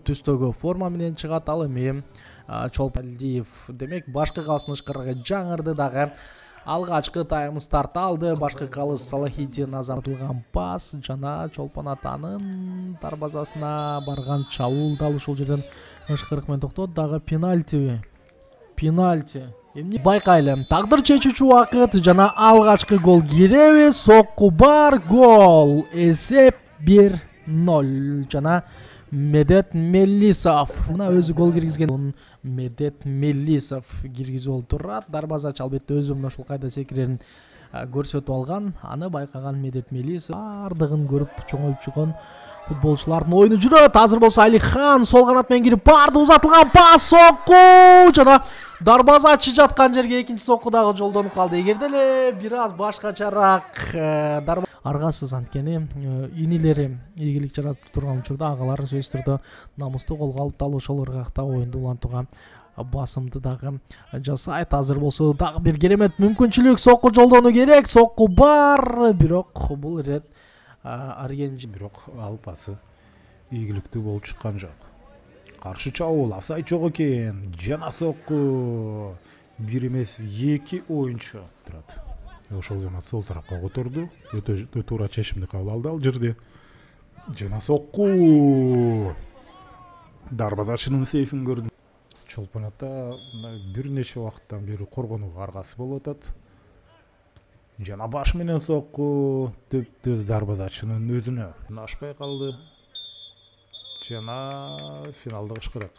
түстөгү форма менен чыгат. Ал эми Чолпалдиев демек башкы калысын ышкырга жаңырды дагы. Алгачкы тайм старт алды. Башкы калыс Салахиддин азаматылган пас жана Чолпон Атанын дарбазасына барган чабуул дал ушул жерден ышкырык менен токтоду. Дагы пенальти. Эмне байкайлы. Тагдыр чечүүчү убакыт жана алгачкы гол киреби? Сокку бар, гол. Эсеп 1-0 жана Медет Мелисов. Мына өзү гол киргизген Медет Мелисов киргизип болуп турат. Дарбазачы албетте өзү мына ушул кайда секирерин көрсөтүп алган. Аны байкаган Медет Мелисов бардыгын көрүп чоңоюп чыккан футболчулардын оюну жүрөт. Азыр болсо Алихан сол канат менен кирип барды, узатылган пас, сокку жана дарбазачы жаткан жерге экинчи сокку дагы жолдонуп калды. Эгерде эле бир аз башкачараак аргасыз анткени инилери ийгилик жаратып турган учурда агалар сөзсүз түрдө намусту колго алып дал ошол ыргакта оюнду улантууга басымды дагы жасайт. Азыр болсо дагы бир керемет мүмкүнчүлүк, сокку жолдонуу керек, сокку бар, бирок бул ирет Аргенжи, бирок ал пасы ийгиликтүү болуп чыккан жок. Каршы чабуул, офсайд жок экен. Жана сокку бир эмес 2 оюнчу турат. Ошол zaman сол тарапка которду. Өтө туура чечимди кабыл алды ал жерде. Жана сокку дарбазачынын сейфин көрдүм. Чолпон Ата бир нече убакыттан бери коргонууга аргасы болуп атат. Жана баш менен сокку төп-төз дарбазачынын өзүнө ашпай калды. Жана финалдык ышкырык.